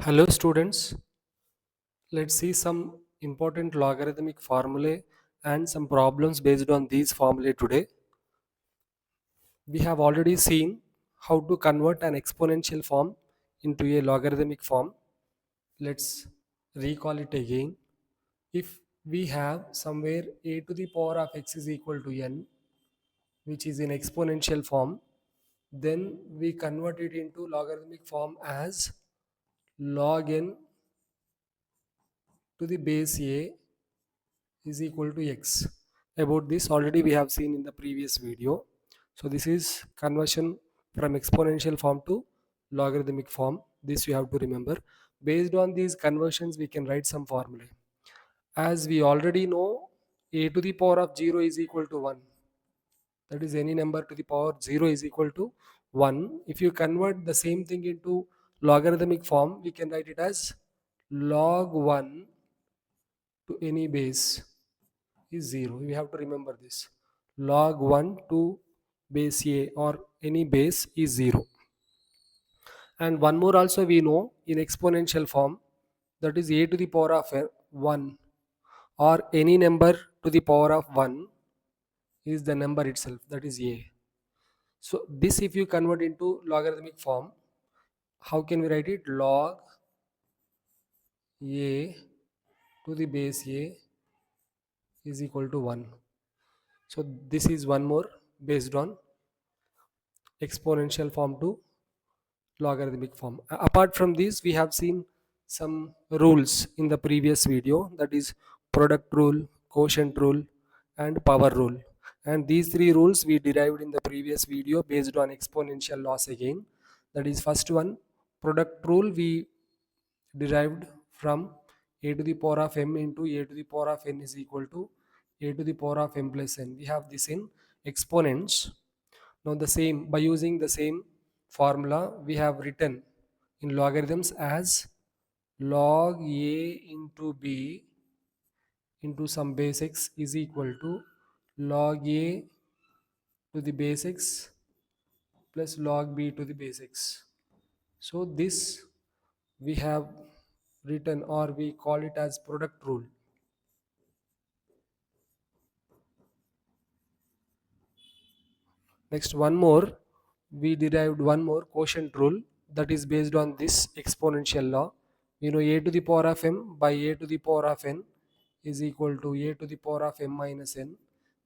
Hello students, let's see some important logarithmic formulae and some problems based on these formulae today. We have already seen how to convert an exponential form into a logarithmic form. Let's recall it again. If we have somewhere a to the power of x is equal to n, which is in exponential form, then we convert it into logarithmic form as log n to the base a is equal to x. About this already we have seen in the previous video. So this is conversion from exponential form to logarithmic form. This you have to remember. Based on these conversions we can write some formulae. As we already know, a to the power of 0 is equal to 1. That is, any number to the power 0 is equal to 1. If you convert the same thing into logarithmic form, we can write it as log 1 to any base is 0. We have to remember this. Log 1 to base a or any base is 0. And one more also we know in exponential form, that is a to the power of 1 or any number to the power of 1 is the number itself, that is a. So this if you convert into logarithmic form, how can we write it? Log a to the base a is equal to 1. So this is one more based on exponential form to logarithmic form. Apart from this, we have seen some rules in the previous video, that is product rule, quotient rule and power rule. And these three rules we derived in the previous video based on exponential laws again. That is, first one, product rule we derived from a to the power of m into a to the power of n is equal to a to the power of m plus n. We have this in exponents. Now the same, by using the same formula we have written in logarithms as log a into b into some base x is equal to log a to the base x plus log b to the base x. So this we have written, or we call it as product rule. Next, one more, we derived one more quotient rule that is based on this exponential law. We know a to the power of m by a to the power of n is equal to a to the power of m minus n.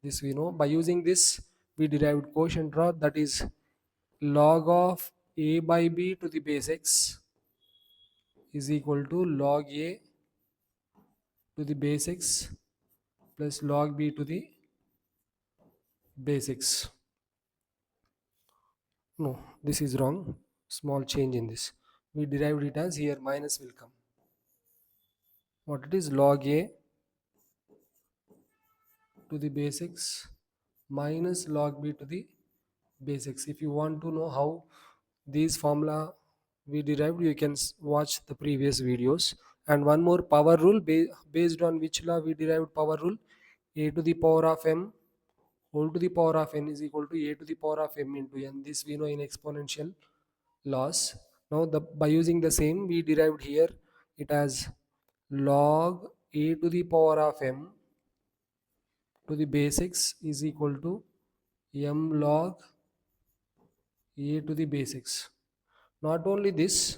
This we know. By using this, we derived quotient law, that is log of a by b to the base x is equal to log a to the base x plus log b to the base x. No, this is wrong. Small change in this. We derived it as here minus will come. What it is? Log a to the base x minus log b to the base x. If you want to know how these formula we derived, you can watch the previous videos. And one more, power rule, based on which law we derived power rule? A to the power of m whole to the power of n is equal to a to the power of m into n. This we know in exponential laws. Now by using the same, we derived here it as log a to the power of m to the base x is equal to m log a to the base x. Not only this,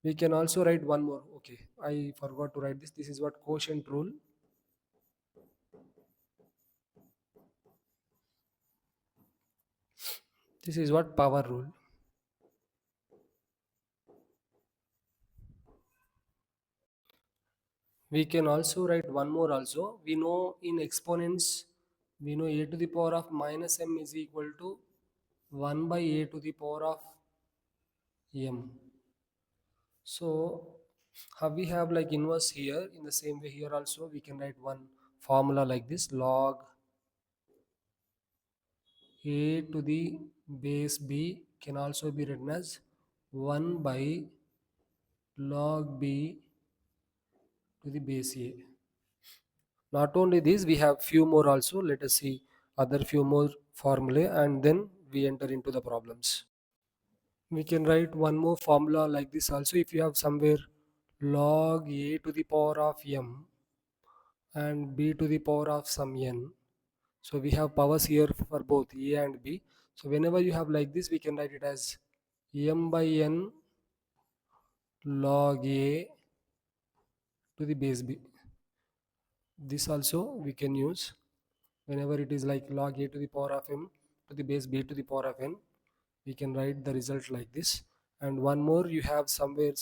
we can also write one more. Okay, I forgot to write this. This is what quotient rule. This is what power rule. We can also write one more also. We know in exponents, we know a to the power of minus m is equal to 1 by a to the power of m. So how we have like inverse here, in the same way here also we can write one formula like this: log a to the base b can also be written as 1 by log b to the base a. Not only this, we have few more also. Let us see other few more formulae and then we enter into the problems. We can write one more formula like this also. If you have somewhere log a to the power of m and b to the power of some n. So we have powers here for both a and b. So whenever you have like this, we can write it as m by n log a to the base b. This also we can use whenever it is like log a to the power of m to the base b to the power of n. We can write the result like this. And one more, you have somewhere,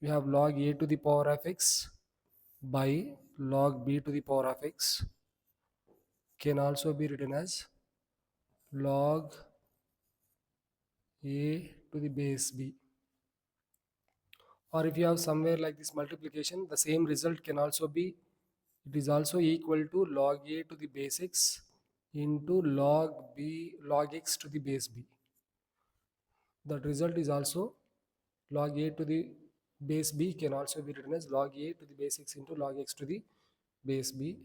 you have log a to the power of x by log b to the power of x, can also be written as log a to the base b. Or if you have somewhere like this multiplication, the same result can also be, it is also equal to log a to the base x into log x to the base b. That result is also log a to the base b can also be written as log a to the base x into log x to the base b.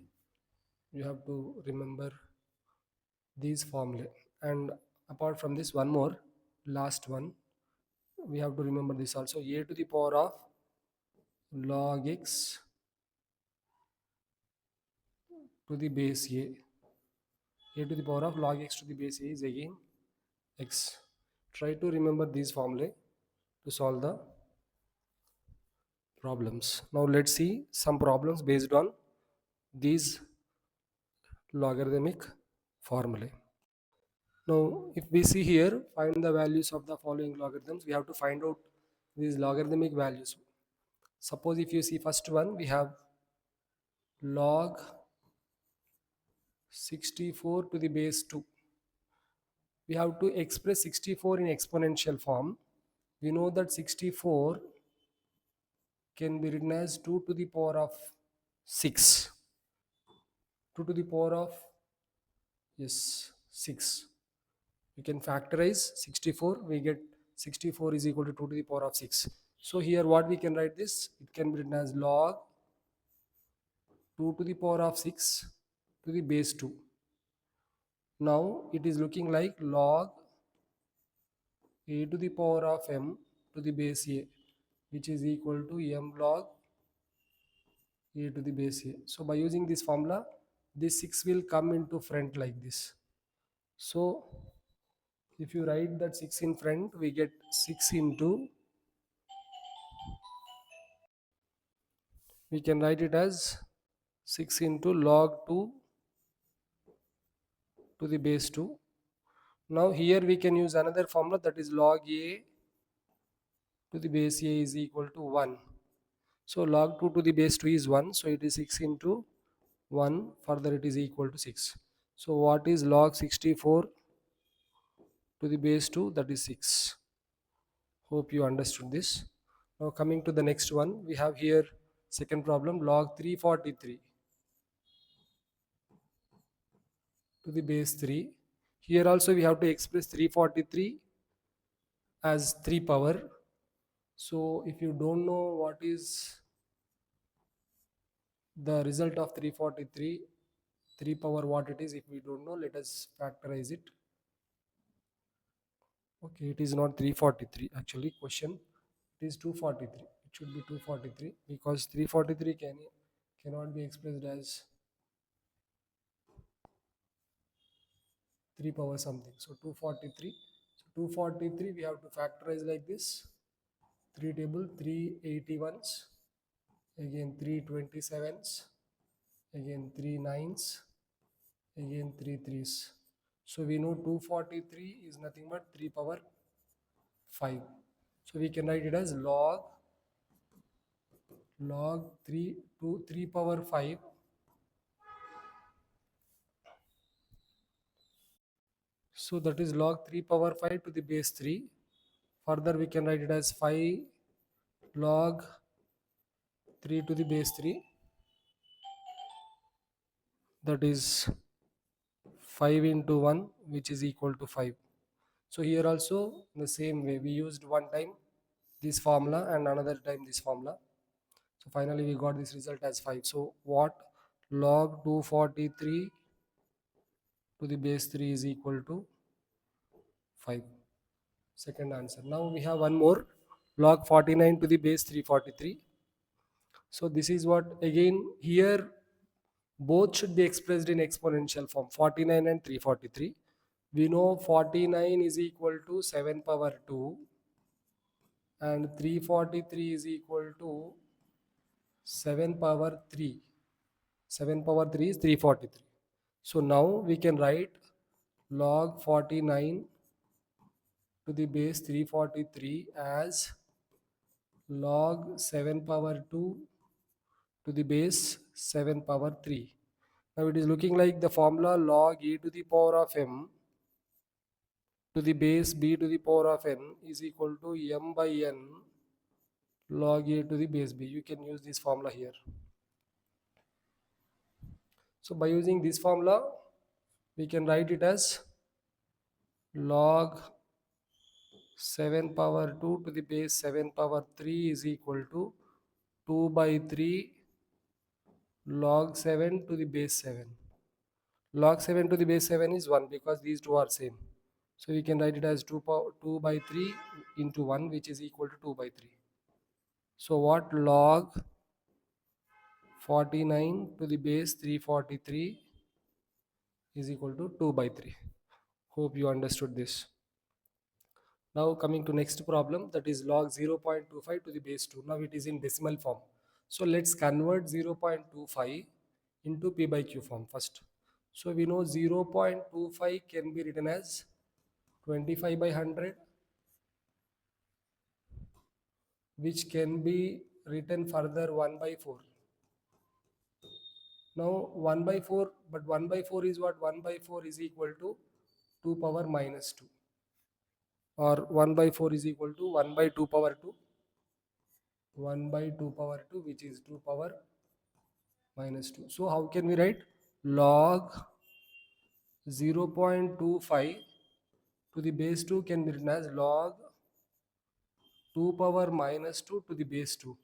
You have to remember these formulae. And apart from this, one more, last one, we have to remember this also, a to the power of log x to the base a to the power of log x to the base a is again x. Try to remember these formulae to solve the problems. Now let's see some problems based on these logarithmic formulae. Now if we see here, find the values of the following logarithms. We have to find out these logarithmic values. Suppose if you see first one, we have log 64 to the base 2. We have to express 64 in exponential form. We know that 64 can be written as 2 to the power of 6. 2 to the power of, yes, 6. We can factorize 64. We get 64 is equal to 2 to the power of 6. So here what we can write this? It can be written as log 2 to the power of 6 to the base 2. Now it is looking like log a to the power of m to the base a, which is equal to m log a to the base a. So by using this formula, this 6 will come into front like this. So if you write that 6 in front, we get 6 into, we can write it as 6 into log 2 to the base 2. Now here we can use another formula, that is log a to the base a is equal to 1. So log 2 to the base 2 is 1. So it is 6 into 1. Further it is equal to 6. So what is log 64 to the base 2? That is 6. Hope you understood this. Now coming to the next one, we have here second problem, log 343 to the base 3. Here also we have to express 343 as 3 power. So if you don't know what is the result of 343, 3 power what it is, if we don't know, let us factorize it. Okay, it is not 343 actually, question, it is 243. It should be 243 because 343 cannot be expressed as 3 power something. So 243. So 243 we have to factorize like this. 3 table, 381s, again 327s, again 3 nines, again 3 threes. So we know 243 is nothing but 3 power 5. So we can write it as log 3 to 3 power 5. So that is log 3 power 5 to the base 3. Further we can write it as 5 log 3 to the base 3. That is 5 into 1, which is equal to 5. So here also the same way, we used one time this formula and another time this formula. So finally we got this result as 5. So what? Log 243 to the base 3 is equal to 5. Second answer. Now we have one more. log 49 to the base 343. So this is what, again here both should be expressed in exponential form, 49 and 343. We know 49 is equal to 7 power 2 and 343 is equal to 7 power 3. 7 power 3 is 343. So now we can write log 49 to the base 343 as log 7 power 2 to the base 7 power 3. Now it is looking like the formula log e to the power of m to the base b to the power of n is equal to m by n log a to the base b. You can use this formula here. So by using this formula, we can write it as log 7 power 2 to the base 7 power 3 is equal to 2 by 3 log 7 to the base 7. Log 7 to the base 7 is 1 because these two are same. So we can write it as 2 by 3 into 1, which is equal to 2 by 3. So what log 49 to the base 343 is equal to 2 by 3. Hope you understood this. Now coming to next problem, that is log 0.25 to the base 2. Now it is in decimal form. So let's convert 0.25 into p by q form first. So we know 0.25 can be written as 25 by 100, which can be written further 1 by 4. Now 1 by 4, but 1 by 4 is what? 1 by 4 is equal to 2 power minus 2, or 1 by 4 is equal to 1 by 2 power 2, 1 by 2 power 2, which is 2 power minus 2. So how can we write log 0.25 to the base 2 can be written as log 2 power minus 2 to the base 2.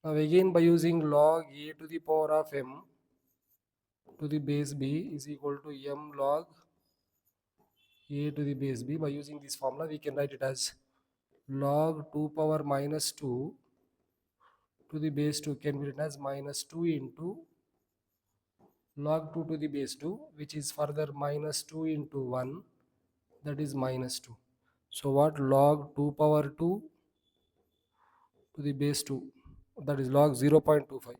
Now again by using log a to the power of m to the base b is equal to m log a to the base b. By using this formula, we can write it as log 2 power minus 2 to the base 2 can be written as minus 2 into log 2 to the base 2, which is further minus 2 into 1, that is minus 2. So what log 2 power 2 to the base 2, that is log 0.25.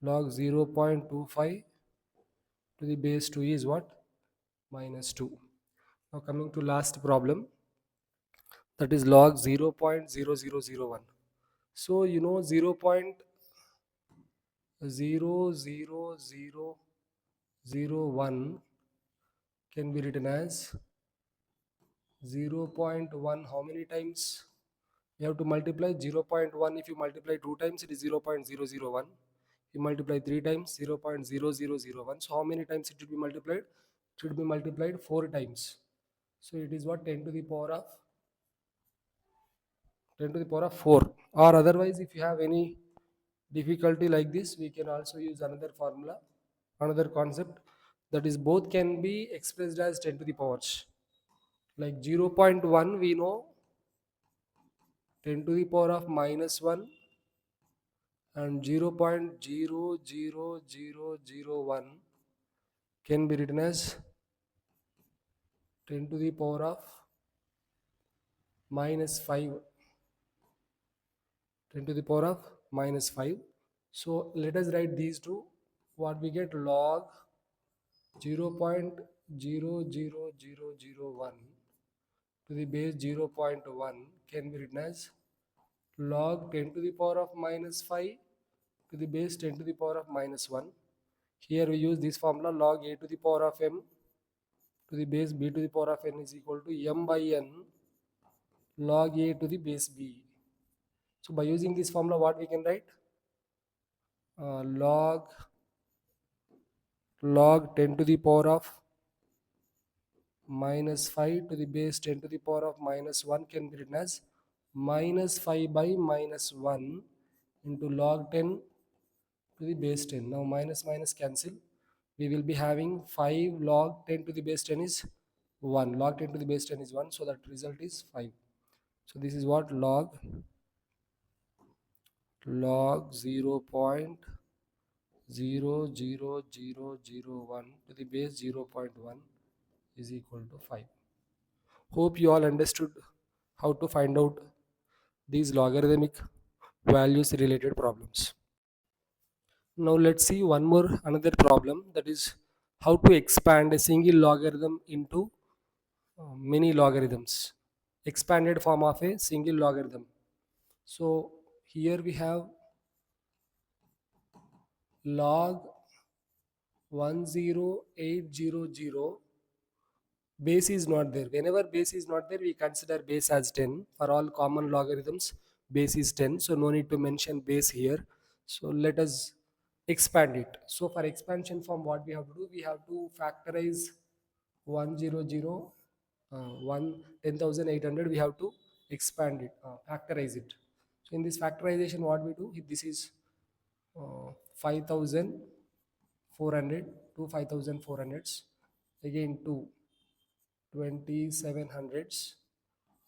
Log 0.25 to the base 2 is what? Minus 2. Now coming to last problem, that is log 0.0001. So you know 0.00001 can be written as 0.1 how many times? You have to multiply 0.1. If you multiply 2 times, it is 0.001. You multiply 3 times, 0.0001. So how many times it should be multiplied? It should be multiplied 4 times. So it is what? 10 to the power of 4. Or otherwise, if you have any difficulty like this, we can also use another formula, another concept, that is both can be expressed as 10 to the powers. Like 0.1 we know 10 to the power of minus 1, and 0.00001 can be written as 10 to the power of minus 5, 10 to the power of minus 5. So let us write these two. What we get? Log 0.00001 to the base 0.1 can be written as log 10 to the power of minus 5 to the base 10 to the power of minus 1. Here we use this formula, log a to the power of m to the base b to the power of n is equal to m by n log a to the base b. So by using this formula, what we can write? Log 10 to the power of minus 5 to the base 10 to the power of minus 1 can be written as minus 5 by minus 1 into log 10 to the base 10. Now minus minus cancel. We will be having 5 log 10 to the base 10 is 1. Log 10 to the base 10 is 1. So that result is 5. So this is what log 0.00001 to the base 0.1 is equal to 5. Hope you all understood how to find out these logarithmic values related problems. Now let's see one more another problem, that is how to expand a single logarithm into many logarithms. Expanded form of a single logarithm. So here we have log 10800. Base is not there. Whenever base is not there, we consider base as 10. For all common logarithms, base is 10. So no need to mention base here. So let us expand it. So for expansion form, what we have to do? We have to factorize 100, 10,800. We have to expand it, factorize it. So in this factorization, what we do? This is 5,400 to 5,400s. Again 2 2700s,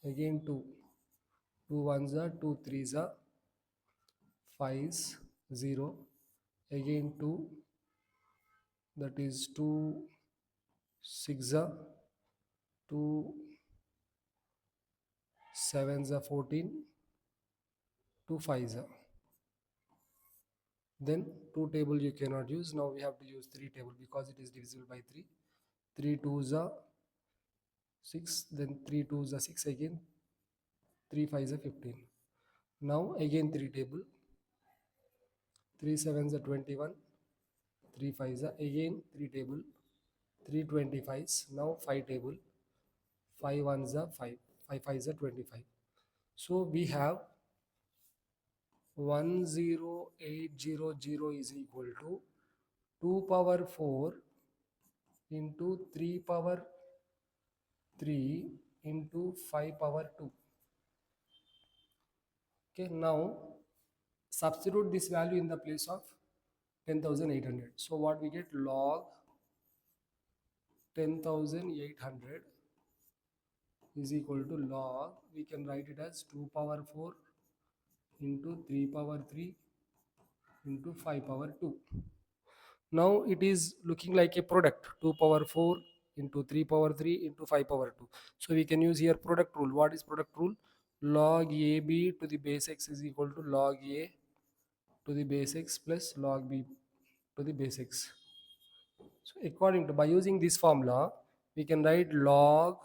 again 2 2 ones are 2 threes are 5s 0, again 2, that is 2 6 are 2 sevens are 14, 2 5s are. Then 2 table you cannot use. Now we have to use 3 table because it is divisible by 3. 3 twos are 6, then 3 twos are 6, again 3 5s are 15. Now again 3 table, 3 sevens are 21, 3 5s are again 3 table, 3 25s. Now 5 table, 5 ones are 5, 5 5s are 25. So we have 10800 is equal to 2 power 4 into 3 power 3 into 5 power 2. Okay, now substitute this value in the place of 10,800. So what we get? Log 10,800 is equal to log, we can write it as 2 power 4 into 3 power 3 into 5 power 2. Now it is looking like a product, 2 power 4 into 3 power 3 into 5 power 2. So we can use here product rule. What is product rule? Log AB to the base x is equal to log A to the base x plus log B to the base x. So according to, by using this formula, we can write log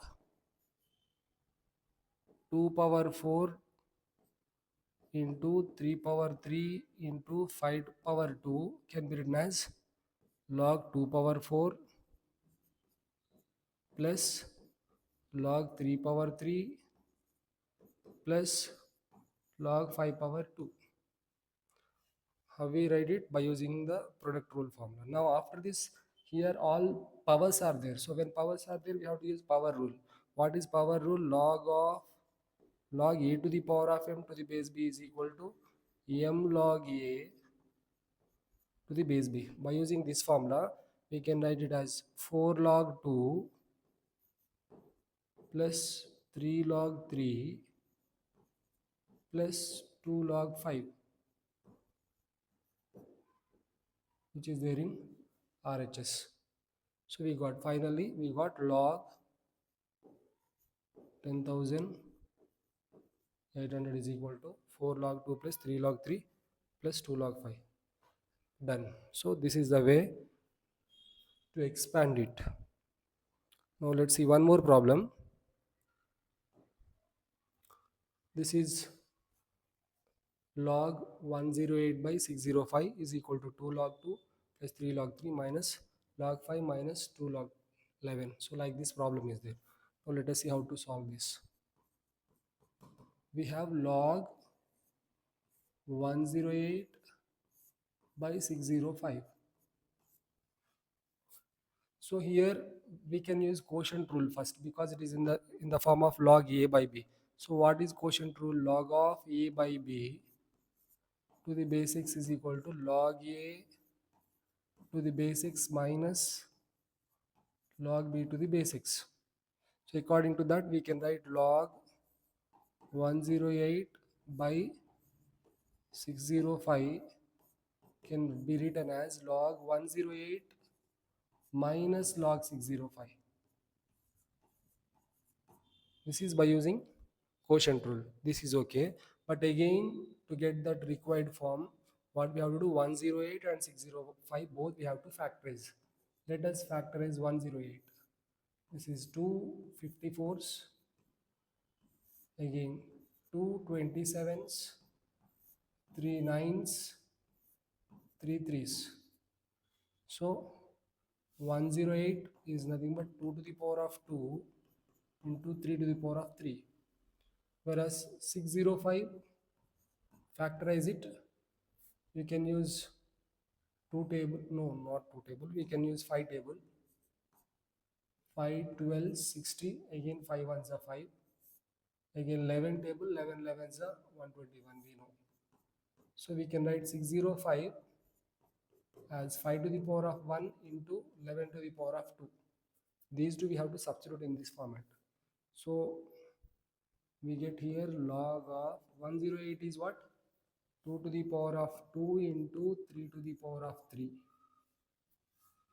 2 power 4 into 3 power 3 into 5 power 2 can be written as log 2 power 4 plus log 3 power 3 plus log 5 power 2. How we write it? By using the product rule formula. Now after this, here all powers are there. So when powers are there, we have to use power rule. What is power rule? Log a to the power of m to the base b is equal to m log a to the base b. By using this formula, we can write it as 4 log 2 plus 3 log 3 plus 2 log 5, which is there in RHS. So we got, finally we got log 10,800 is equal to 4 log 2 plus 3 log 3 plus 2 log 5. Done. So this is the way to expand it. Now let's see one more problem. This is log 108 by 605 is equal to 2 log 2 plus 3 log 3 minus log 5 minus 2 log 11. So like this problem is there. Now let us see how to solve this. We have log 108 by 605. So here we can use quotient rule first because it is in the form of log a by b. So what is quotient rule? Log of a by b to the base x is equal to log a to the base x minus log b to the base x. So according to that, we can write log 108 by 605 can be written as log 108 minus log 605. This is by using quotient rule. This is okay. But again, to get that required form, what we have to do, 108 and 605 both we have to factorize. Let us factorize 108. This is 254s, again 227s, 3 9s, 3 3s. So 108 is nothing but 2 to the power of 2 into 3 to the power of 3. Whereas 605, factorize it, you can use 2 table, no, not 2 table, we can use 5 table. 5 12 60, again 5 ones are 5, again 11 table, 11 11s are 121, we know. So we can write 605 as 5 to the power of 1 into 11 to the power of 2. These two we have to substitute in this format. So we get here log of 108 is what? 2 to the power of 2 into 3 to the power of 3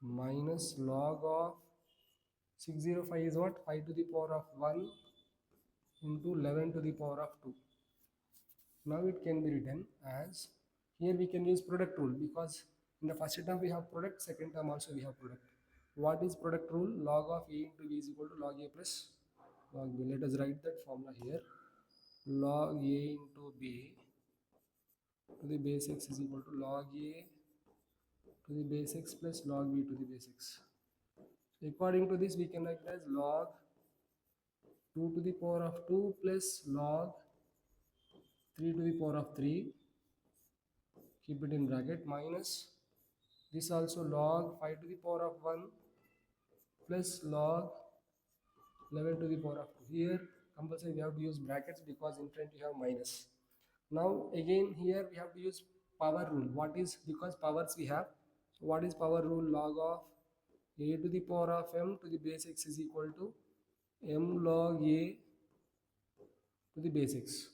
minus log of 605 is what? 5 to the power of 1 into 11 to the power of 2. Now it can be written as, here we can use product rule because in the first term we have product, second term also we have product. What is product rule? Log of a into b is equal to log a plus log b. Let us write that formula here. Log a into b to the base x is equal to log a to the base x plus log b to the base x. According to this, we can write as log 2 to the power of 2 plus log 3 to the power of 3, keep it in bracket, minus this also log 5 to the power of 1 plus log 11 to the power of 2. Here compulsory we have to use brackets because in front you have minus. Now again here we have to use power rule. What is, because powers we have, so what is power rule? Log of a to the power of m to the base x is equal to m log a to the base x.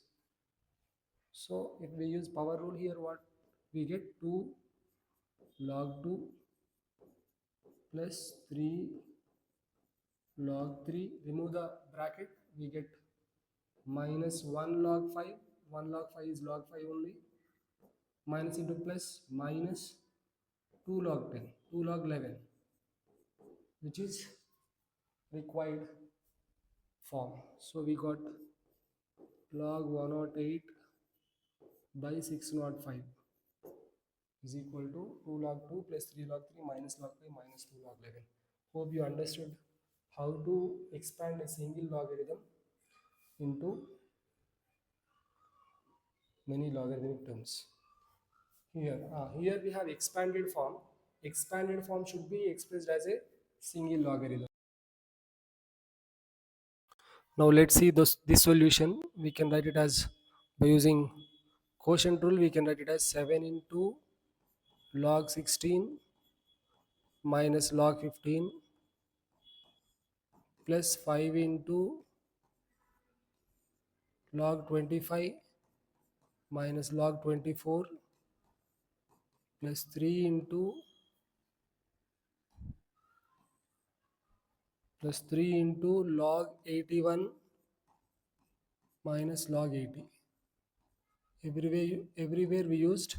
So if we use power rule here, what we get? 2 log 2 plus 3 log 3, remove the bracket, we get minus 1 log 5, 1 log 5 is log 5 only, minus into plus minus 2 log 10, 2 log 11, which is required form. So we got log 108 by 605 is equal to 2 log 2 plus 3 log 3 minus log 5 minus 2 log 11. Hope you understood how to expand a single logarithm into many logarithmic terms. Here we have expanded form. Expanded form should be expressed as a single logarithm. Now let's see this solution. We can write it as, by using quotient rule, we can write it as 7 into log 16 minus log 15 plus 5 into log 25 minus log 24 plus 3 into log 81 minus log 80. Everywhere we used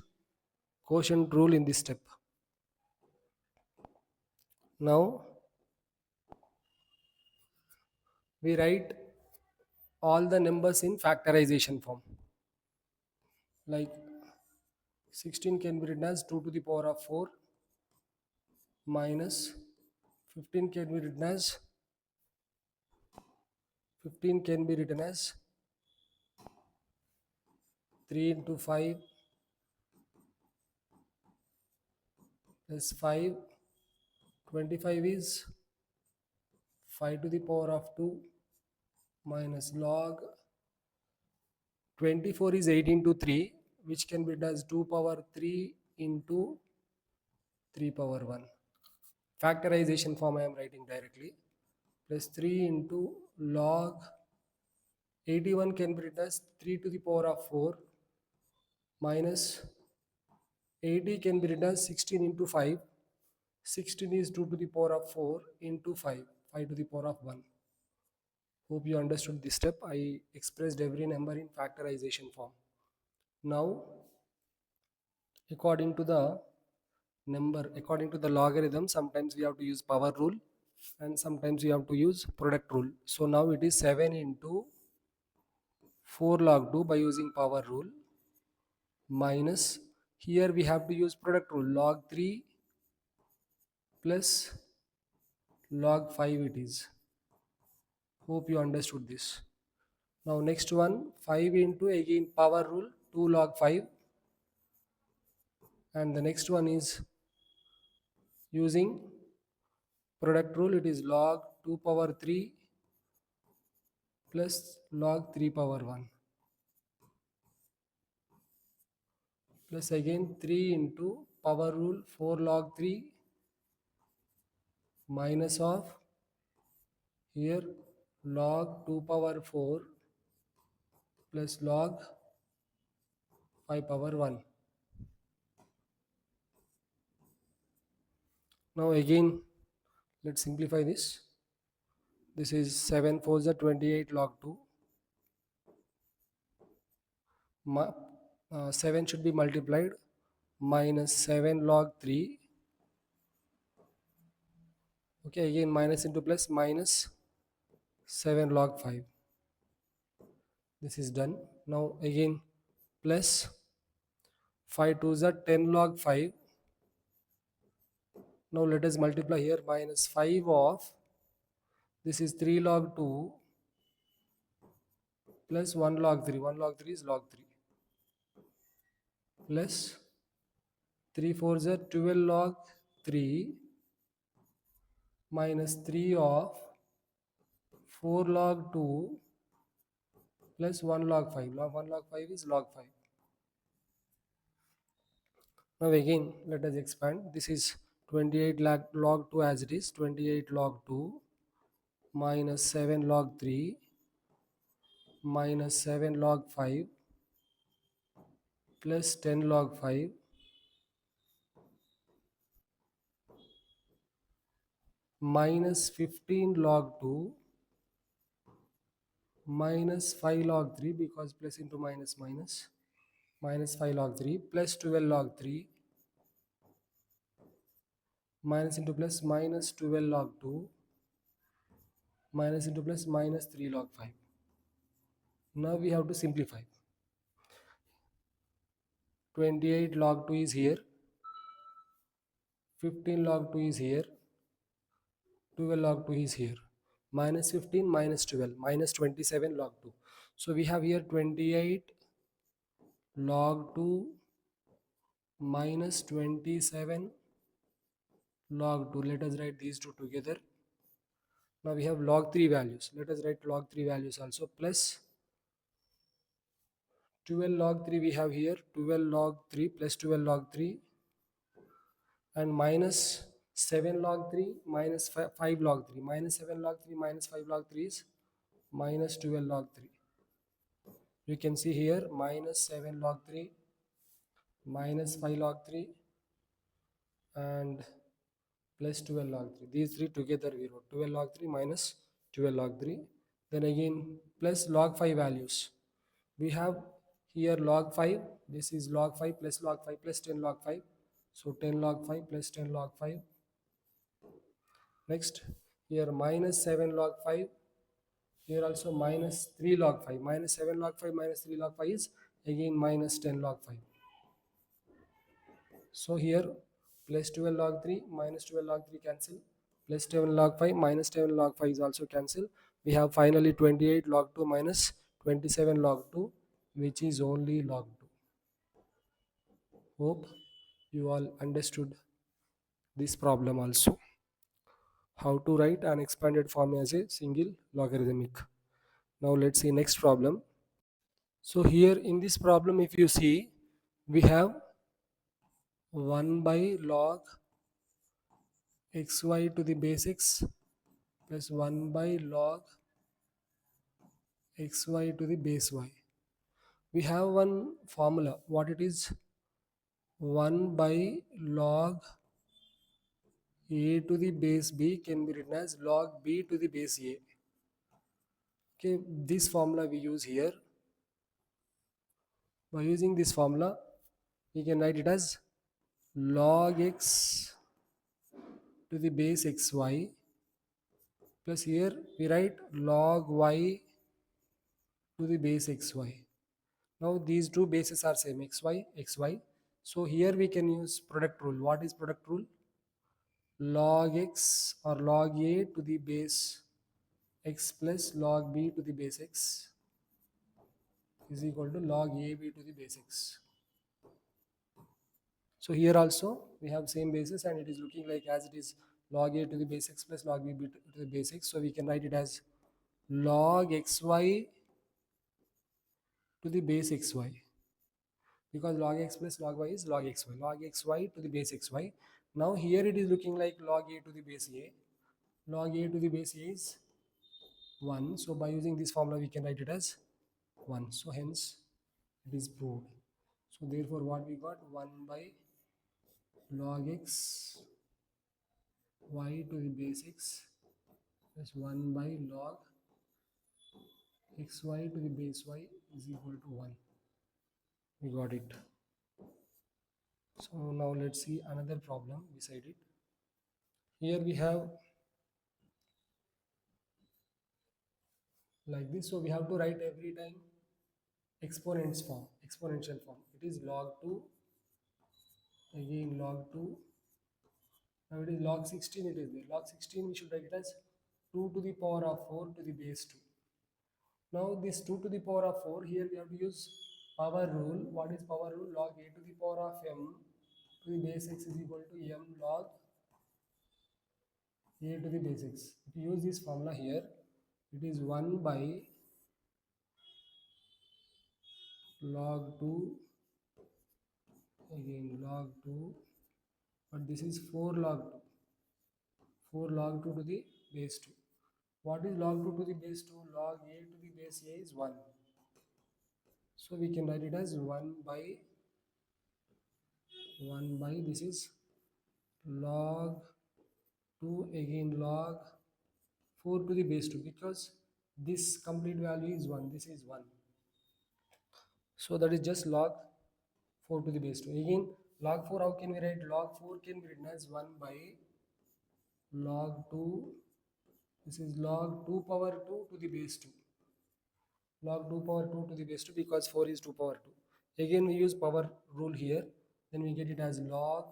quotient rule in this step. Now we write all the numbers in factorization form. Like 16 can be written as 2 to the power of 4 minus 15 can be written as 3 into 5 plus 5. 25 is 5 to the power of 2 minus log 24 is 8 into 3, which can be written as 2 power 3 into 3 power 1. Factorization form I am writing directly, plus 3 into log 81 can be written as 3 to the power of 4 minus 80 can be written as 16 into 5. 16 is 2 to the power of 4 into 5, 5 to the power of 1. Hope you understood this step. I expressed every number in factorization form. Now, according to the logarithm, sometimes we have to use power rule and sometimes we have to use product rule. So now it is 7 into 4 log 2 by using power rule minus, here we have to use product rule, log 3 plus log 5 it is. Hope you understood this. Now next one, 5 into again power rule, 2 log 5, and the next one is using product rule, it is log 2 power 3 plus log 3 power 1 plus again 3 into power rule 4 log 3 minus of here log 2 power 4 plus log 5 power 1. Now again let's simplify this. This is 7 4s are 28 log 2. 7 should be multiplied minus 7 log 3. Okay, again minus into plus minus 7 log 5. This is done. Now again plus 5 2s are 10 log 5. Now let us multiply here minus 5 of this is 3 log 2 plus 1 log 3. 1 log 3 is log 3 plus 3 4s are 12 log 3 minus 3 of 4 log 2 plus 1 log 5. 1 log 5 is log 5. Now again let us expand. This is 28 log 2 as it is. 28 log 2 minus 7 log 3 minus 7 log 5 plus 10 log 5 minus 15 log 2 minus 5 log 3 because plus into minus minus 5 log 3 plus 12 log 3 minus into plus minus 12 log 2 minus into plus minus 3 log 5. Now we have to simplify. 28 log 2 is here, 15 log 2 is here, 12 log 2 is here, minus 15 minus 12 minus 27 log 2. So we have here 28 log 2 minus 27 log 2. Let us write these two together. Now we have log 3 values. Let us write log 3 values also plus 12 log 3 we have here 12 log 3 plus 12 log 3 and minus 7 log 3 minus 5 log 3 minus 7 log 3 minus 5 log 3 is minus 12 log 3. You can see here minus 7 log 3 minus 5 log 3 and plus 12 log 3. These three together we wrote 12 log 3 minus 12 log 3. Then again plus log 5 values. We have here log 5. This is log 5 plus log 5 plus 10 log 5. So 10 log 5 plus 10 log 5. Next here minus 7 log 5. Here also minus 3 log 5. Minus 7 log 5 minus 3 log 5 is again minus 10 log 5. So here plus 12 log 3 minus 12 log 3 cancel, plus 7 log 5 minus 7 log 5 is also cancel. We have finally 28 log 2 minus 27 log 2 which is only log 2. Hope you all understood this problem also. How to write an expanded form as a single logarithmic. Now let's see next problem. So here in this problem if you see we have 1 by log xy to the base x plus 1 by log xy to the base y. We have one formula. What it is? 1 by log a to the base b can be written as log b to the base a. Okay, this formula we use here. By using this formula, we can write it as log x to the base xy plus here we write log y to the base xy. Now these two bases are same, xy. So here we can use product rule. What is product rule? Log x or log a to the base x plus log b to the base x is equal to log ab to the base x. So here also we have same basis and it is looking like as it is log a to the base x plus log b to the base x. So we can write it as log xy to the base xy, because log x plus log y is log xy. Log xy to the base xy. Now here it is looking like log a to the base a. Log a to the base a is 1. So by using this formula we can write it as 1. So hence it is proved. So therefore what we got? 1 by log x y to the base x plus 1 by log xy to the base y is equal to 1. We got it. So now let's see another problem beside it. Here we have like this. So we have to write every time exponential form. It is log 2, again log 2. Now it is log 16, it is there. Log 16 we should write it as 2 to the power of 4 to the base 2. Now this 2 to the power of 4, here we have to use power rule. What is power rule? Log a to the power of m to the base x is equal to m log a to the base x. If you use this formula here, it is 1 by log 2, again log 2, but this is 4 log 2. 4 log 2 to the base 2. What is log 2 to the base 2? Log a to the base a is 1. So we can write it as 1 by this is log 2 again log 4 to the base 2, because this complete value is 1. This is 1. So that is just log 4 to the base 2. Again log 4, how can we write? Log 4 can be written as 1 by log 2. This is log 2 power 2 to the base 2. Log 2 power 2 to the base 2, because 4 is 2 power 2. Again we use power rule here. Then we get it as log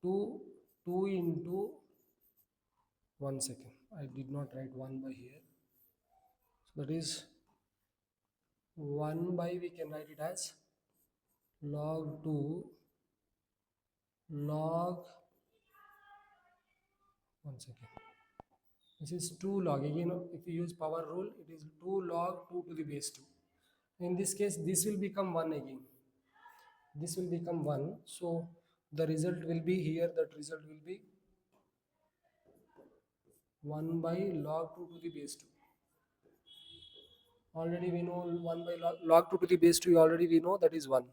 2 2 into 1 second. I did not write 1 by here. So that is 1 by, we can write it as log 2 log 1 second. This is 2 log. Again, if we use power rule, it is 2 log 2 to the base 2. In this case, this will become 1 again. This will become 1. So the result will be here, that result will be 1 by log 2 to the base 2. Already we know 1 by log 2 to the base 2, already we know that is 1.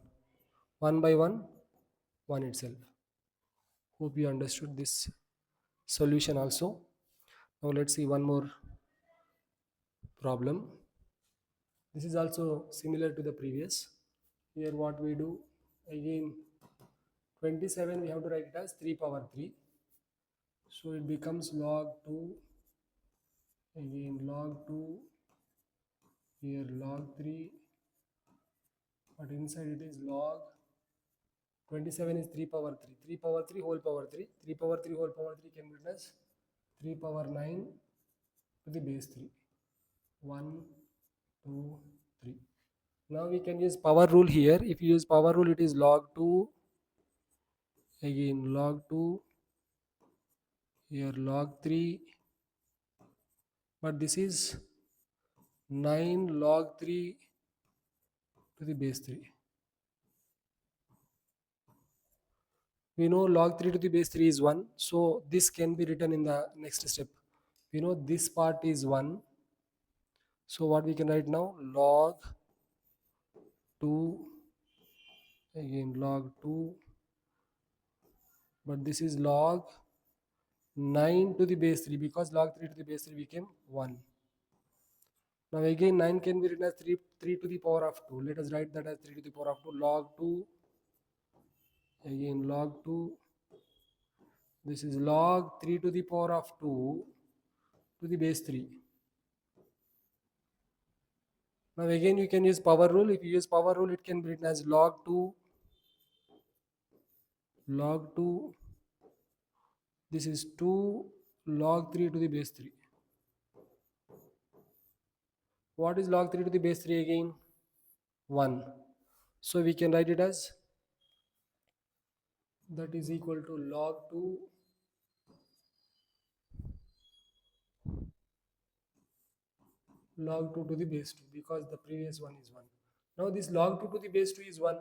1 by 1, 1 itself. Hope you understood this solution also. Now let's see one more problem. This is also similar to the previous. Here what we do, again 27 we have to write it as 3 power 3. So it becomes log 2, again log 2, here log 3, but inside it is log 27 is 3 power 3. 3 power 3 whole power 3. 3 power 3 whole power 3 can be written as 3 power 9 to the base 3. 1, 2, 3. Now we can use power rule here. If you use power rule, it is log 2, again log 2, here log 3, but this is 9 log 3 to the base 3. We know log 3 to the base 3 is 1, so this can be written in the next step. We know this part is 1, So what we can write now? Log 2, again log 2, but this is log 9 to the base 3 because log 3 to the base 3 became 1. Now again 9 can be written as 3 to the power of 2. Let us write that as 3 to the power of 2. Log 2, again log 2. This is log 3 to the power of 2 to the base 3. Now again you can use power rule. If you use power rule, it can be written as log 2, log 2. This is 2 log 3 to the base 3. What is log 3 to the base 3 again? 1. So we can write it as that is equal to log 2 log 2 to the base 2 because the previous one is 1. Now this log 2 to the base 2 is 1.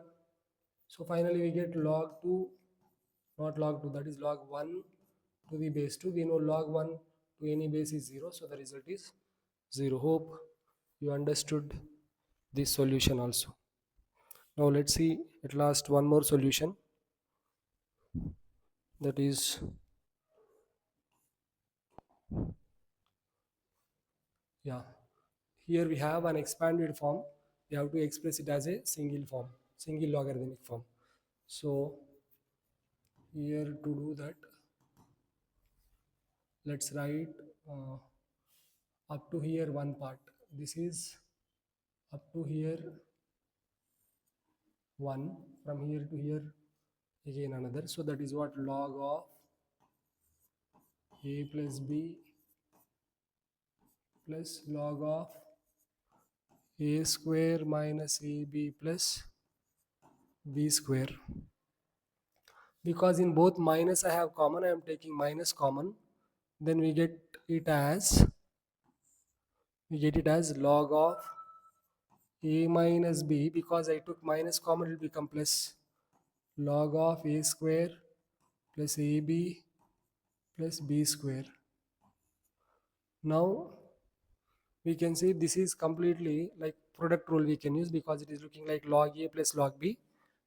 So finally we get log 2, not log 2, that is log 1 to the base 2. We know log 1 to any base is 0. So the result is 0. Hope you understood this solution also. Now let's see at last one more solution, that is here we have an expanded form. We have to express it as a single form, single logarithmic form. So here to do that, let's write up to here one part. This is up to here 1, from here to here again another. So that is what log of a plus b plus log of a square minus ab plus b square. Because in both minus I have common, I am taking minus common, then we get it as log of a minus b. Because I took minus common, it will become plus log of a square plus ab plus b square. Now we can see this is completely like product rule we can use, because it is looking like log a plus log b,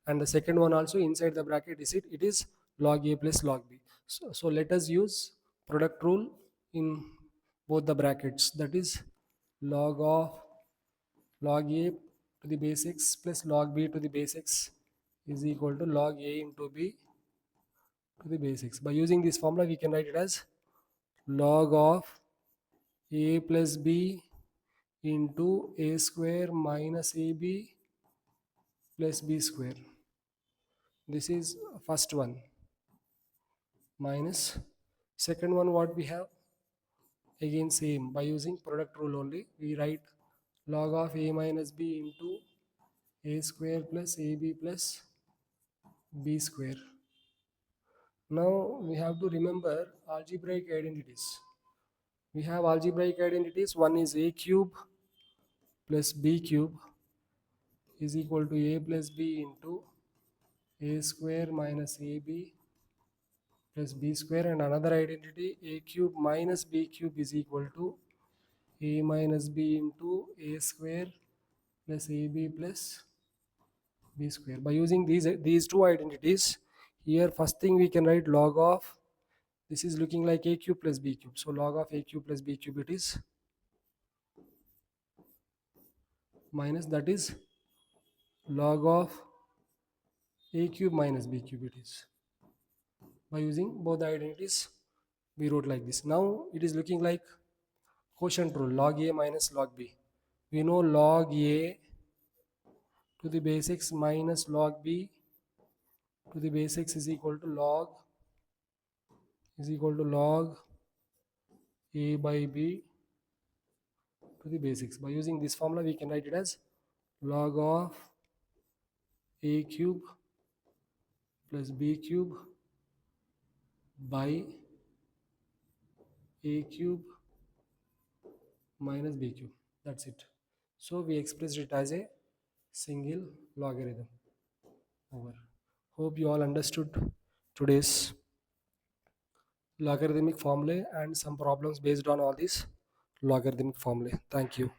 and the second one also inside the bracket it is log a plus log b. So let us use product rule in both the brackets, that is log of log a to the base x plus log b to the base x is equal to log a into b to the base x. By using this formula we can write it as log of a plus b into a square minus ab plus b square. This is first one, minus second one. What we have, again same, by using product rule only, we write log of a minus b into a square plus ab plus b square. Now we have to remember algebraic identities. We have algebraic identities. One is a cube plus b cube is equal to a plus b into a square minus ab plus b square, and another identity, a cube minus b cube is equal to a minus b into a square plus ab plus b square. By using these two identities, here first thing we can write log of, this is looking like a cube plus b cube, so log of a cube plus b cube it is minus, that is log of a cube minus b cube it is. By using both the identities we wrote like this. Now it is looking like quotient rule, log a minus log b. We know log a to the base x minus log b to the base x is equal to log a by b to the base x. By using this formula we can write it as log of a cube plus b cube by a cube minus b cube. That's it. So we expressed it as a single logarithm. Over. Hope you all understood today's logarithmic formulae and some problems based on all these logarithmic formulae. Thank you.